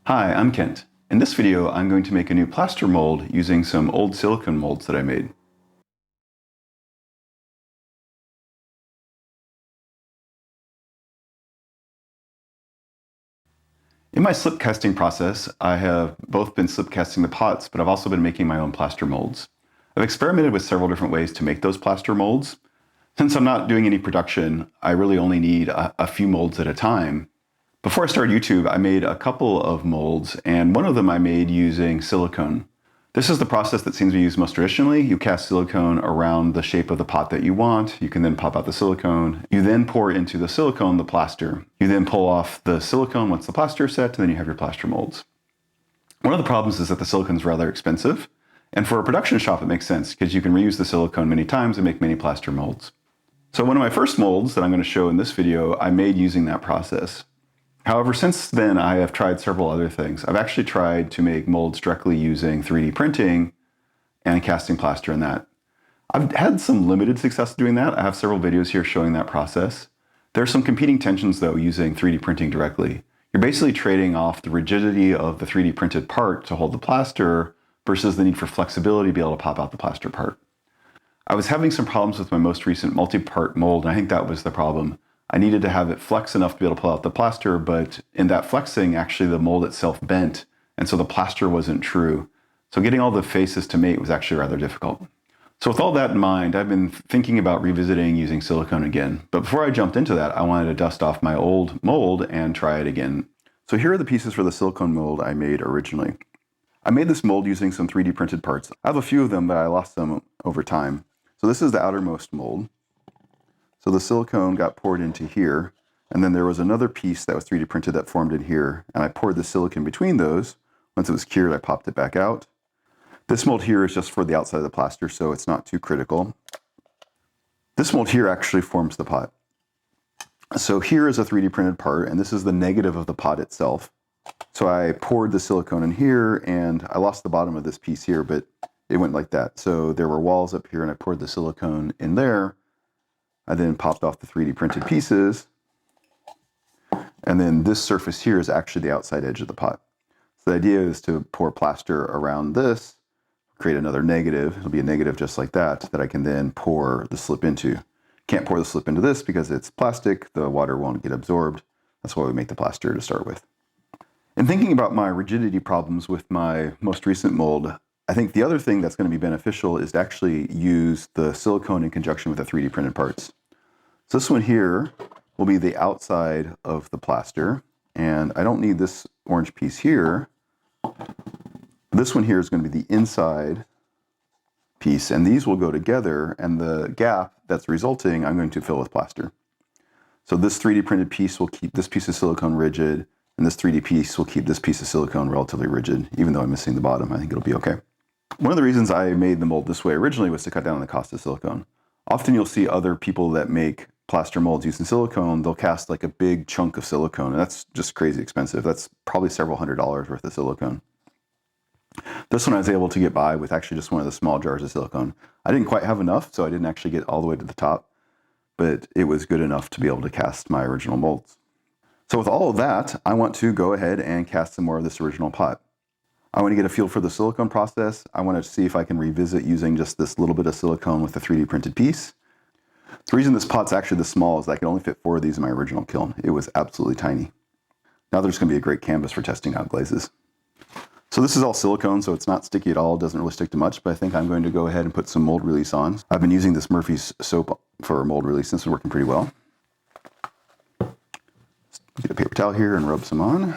Hi, I'm Kent. In this video, I'm going to make a new plaster mold using some old silicone molds that I made. In my slip casting process, I have both been slip casting the pots, but I've also been making my own plaster molds. I've experimented with several different ways to make those plaster molds. Since I'm not doing any production, I really only need a few molds at a time. Before I started YouTube, I made a couple of molds, and one of them I made using silicone. This is the process that seems to be used most traditionally. You cast silicone around the shape of the pot that you want. You can then pop out the silicone. You then pour into the silicone the plaster. You then pull off the silicone once the plaster is set, and then you have your plaster molds. One of the problems is that the silicone is rather expensive. And for a production shop, it makes sense because you can reuse the silicone many times and make many plaster molds. So one of my first molds that I'm going to show in this video, I made using that process. However, since then, I have tried several other things. I've actually tried to make molds directly using 3D printing and casting plaster in that. I've had some limited success doing that. I have several videos here showing that process. There are some competing tensions, though, using 3D printing directly. You're basically trading off the rigidity of the 3D printed part to hold the plaster versus the need for flexibility to be able to pop out the plaster part. I was having some problems with my most recent multi-part mold, and I think that was the problem. I needed to have it flex enough to be able to pull out the plaster, but in that flexing, actually the mold itself bent, and so the plaster wasn't true. So getting all the faces to mate was actually rather difficult. So with all that in mind, I've been thinking about revisiting using silicone again. But before I jumped into that, I wanted to dust off my old mold and try it again. So here are the pieces for the silicone mold I made originally. I made this mold using some 3D printed parts. I have a few of them, but I lost them over time. So this is the outermost mold. So the silicone got poured into here, and then there was another piece that was 3D printed that formed in here, and I poured the silicone between those. Once it was cured, I popped it back out. This mold here is just for the outside of the plaster, so it's not too critical. This mold here actually forms the pot. So here is a 3D printed part, and this is the negative of the pot itself. So I poured the silicone in here, and I lost the bottom of this piece here, but it went like that. So there were walls up here, and I poured the silicone in there. I then popped off the 3D printed pieces, and then this surface here is actually the outside edge of the pot. So the idea is to pour plaster around this, create another negative. It'll be a negative just like that I can then pour the slip into. Can't pour the slip into this because it's plastic. The water won't get absorbed. That's why we make the plaster to start with. In thinking about my rigidity problems with my most recent mold, I think the other thing that's going to be beneficial is to actually use the silicone in conjunction with the 3D printed parts. So this one here will be the outside of the plaster, and I don't need this orange piece here. This one here is going to be the inside piece, and these will go together, and the gap that's resulting I'm going to fill with plaster. So this 3D printed piece will keep this piece of silicone rigid, and this 3D piece will keep this piece of silicone relatively rigid. Even though I'm missing the bottom, I think it'll be okay. One of the reasons I made the mold this way originally was to cut down on the cost of silicone. Often you'll see other people that make plaster molds using silicone, they'll cast like a big chunk of silicone, and that's just crazy expensive. That's probably several $100s worth of silicone. This one I was able to get by with actually just one of the small jars of silicone. I didn't quite have enough, so I didn't actually get all the way to the top, but it was good enough to be able to cast my original molds. So with all of that, I want to go ahead and cast some more of this original pot. I want to get a feel for the silicone process. I want to see if I can revisit using just this little bit of silicone with the 3D printed piece. The reason this pot's actually this small is that I could only fit 4 of these in my original kiln. It was absolutely tiny. Now there's going to be a great canvas for testing out glazes. So this is all silicone, so it's not sticky at all. It doesn't really stick to much, but I think I'm going to go ahead and put some mold release on. I've been using this Murphy's soap for mold release, and it's working pretty well. Get a paper towel here and rub some on.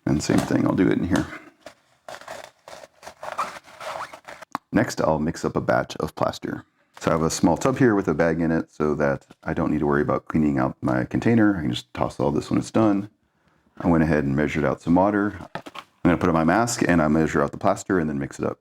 And same thing, I'll do it in here. Next, I'll mix up a batch of plaster. So I have a small tub here with a bag in it so that I don't need to worry about cleaning out my container. I can just toss all this when it's done. I went ahead and measured out some water. I'm going to put on my mask and I measure out the plaster and then mix it up.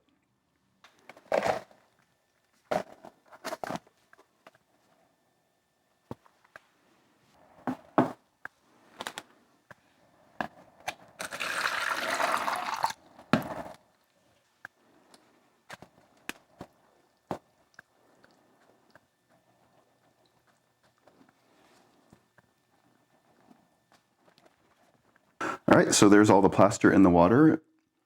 right, so there's all the plaster in the water.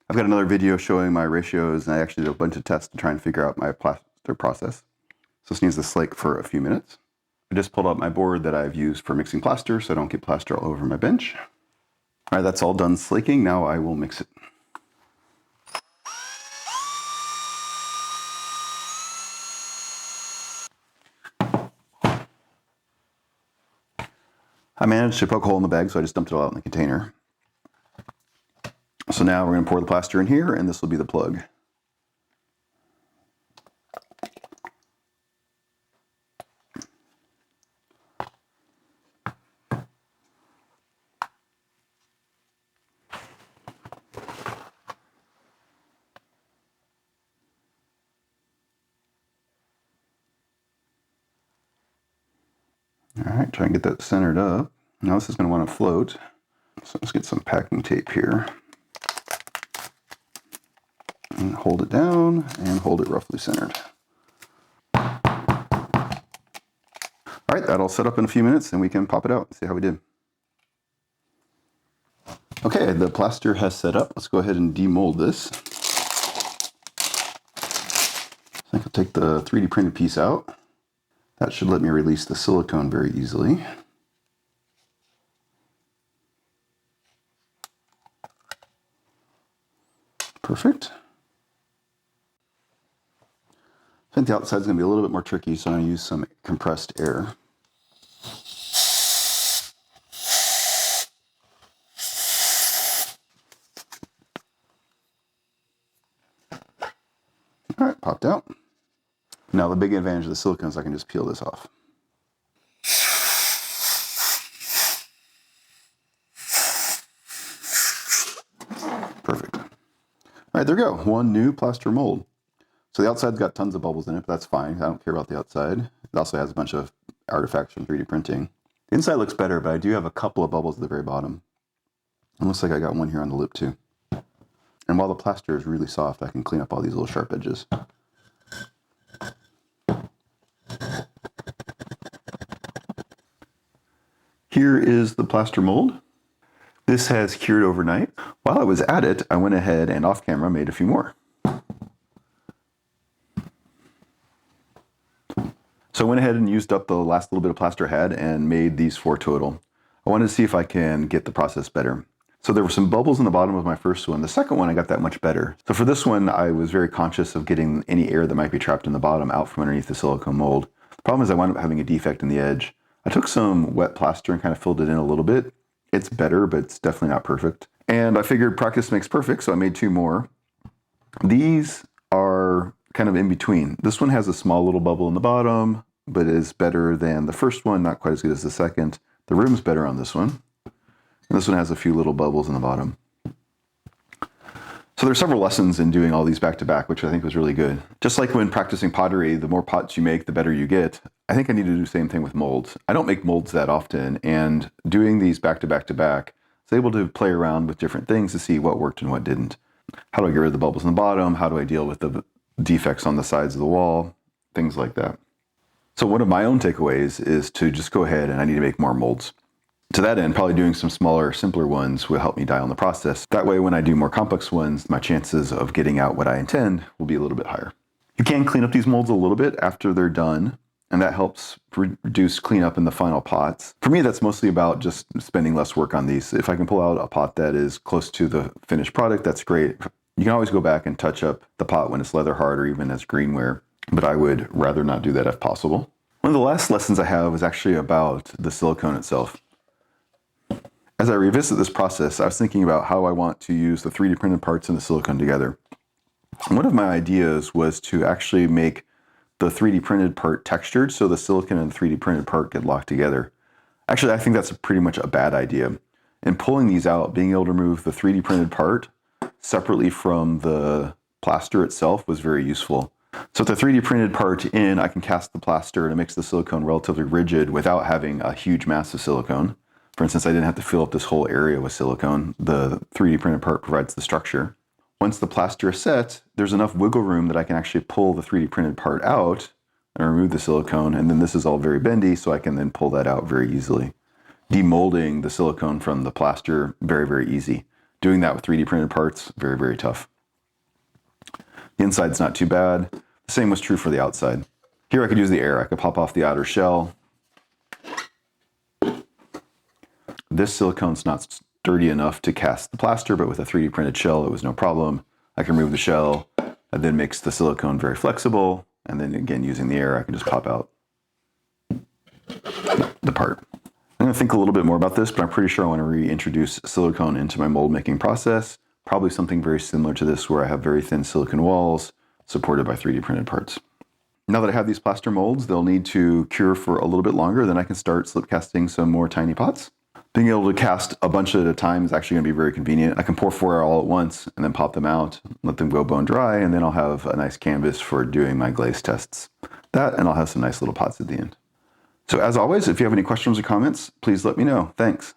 I've got another video showing my ratios, and I actually did a bunch of tests to try and figure out my plaster process. So this needs to slake for a few minutes. I just pulled out my board that I've used for mixing plaster so I don't get plaster all over my bench. All right, that's all done slaking. Now I will mix it. I managed to poke a hole in the bag, so I just dumped it all out in the container. So now we're going to pour the plaster in here, and this will be the plug. All right, try and get that centered up. Now this is going to want to float. So let's get some packing tape here. And hold it down and hold it roughly centered. All right, that'll set up in a few minutes and we can pop it out and see how we did. Okay, the plaster has set up. Let's go ahead and demold this. I think I'll take the 3D printed piece out. That should let me release the silicone very easily. Perfect. I think the outside is going to be a little bit more tricky, so I'm going to use some compressed air. All right, popped out. Now the big advantage of the silicone is I can just peel this off. Perfect. All right, there we go. One new plaster mold. So the outside's got tons of bubbles in it, but that's fine. I don't care about the outside. It also has a bunch of artifacts from 3D printing. The inside looks better, but I do have a couple of bubbles at the very bottom. It looks like I got one here on the lip too. And while the plaster is really soft, I can clean up all these little sharp edges. Here is the plaster mold. This has cured overnight. While I was at it, I went ahead and off camera made a few more. So I went ahead and used up the last little bit of plaster I had and made these 4 total. I wanted to see if I can get the process better. So there were some bubbles in the bottom of my first one. The second one, I got that much better. So for this one, I was very conscious of getting any air that might be trapped in the bottom out from underneath the silicone mold. The problem is I wound up having a defect in the edge. I took some wet plaster and kind of filled it in a little bit. It's better, but it's definitely not perfect. And I figured practice makes perfect, so I made 2 more. These are kind of in between. This one has a small little bubble in the bottom, but is better than the first one, not quite as good as the second. The rim's better on this one. And this one has a few little bubbles in the bottom. So there's several lessons in doing all these back to back, which I think was really good. Just like when practicing pottery, the more pots you make, the better you get. I think I need to do the same thing with molds. I don't make molds that often, and doing these back to back to back, I was able to play around with different things to see what worked and what didn't. How do I get rid of the bubbles in the bottom? How do I deal with the defects on the sides of the wall? Things like that. So one of my own takeaways is to just go ahead and I need to make more molds. To that end, probably doing some smaller, simpler ones will help me dial in the process. That way, when I do more complex ones, my chances of getting out what I intend will be a little bit higher. You can clean up these molds a little bit after they're done, and that helps reduce cleanup in the final pots. For me, that's mostly about just spending less work on these. If I can pull out a pot that is close to the finished product, that's great. You can always go back and touch up the pot when it's leather hard or even as greenware, but I would rather not do that if possible. One of the last lessons I have is actually about the silicone itself. As I revisit this process, I was thinking about how I want to use the 3D printed parts and the silicone together. One of my ideas was to actually make the 3D printed part textured so the silicone and the 3D printed part get locked together. Actually, I think that's pretty much a bad idea. In pulling these out, being able to remove the 3D printed part separately from the plaster itself was very useful. So with the 3D printed part in, I can cast the plaster and it makes the silicone relatively rigid without having a huge mass of silicone. For instance, I didn't have to fill up this whole area with silicone. The 3D printed part provides the structure. Once the plaster is set, there's enough wiggle room that I can actually pull the 3D printed part out and remove the silicone. And then this is all very bendy, so I can then pull that out very easily. demolding the silicone from the plaster, very, very easy. Doing that with 3D printed parts, very, very tough. The inside's not too bad. The same was true for the outside. Here I could use the air. I could pop off the outer shell. This silicone's not sturdy enough to cast the plaster, but with a 3D printed shell, it was no problem. I can remove the shell. That then makes the silicone very flexible. And then again, using the air, I can just pop out the part. I'm going to think a little bit more about this, but I'm pretty sure I want to reintroduce silicone into my mold making process. Probably something very similar to this where I have very thin silicone walls supported by 3D printed parts. Now that I have these plaster molds, they'll need to cure for a little bit longer. Then I can start slip casting some more tiny pots. Being able to cast a bunch at a time is actually going to be very convenient. I can pour 4 all at once and then pop them out, let them go bone dry, and then I'll have a nice canvas for doing my glaze tests. That, and I'll have some nice little pots at the end. So as always, if you have any questions or comments, please let me know. Thanks.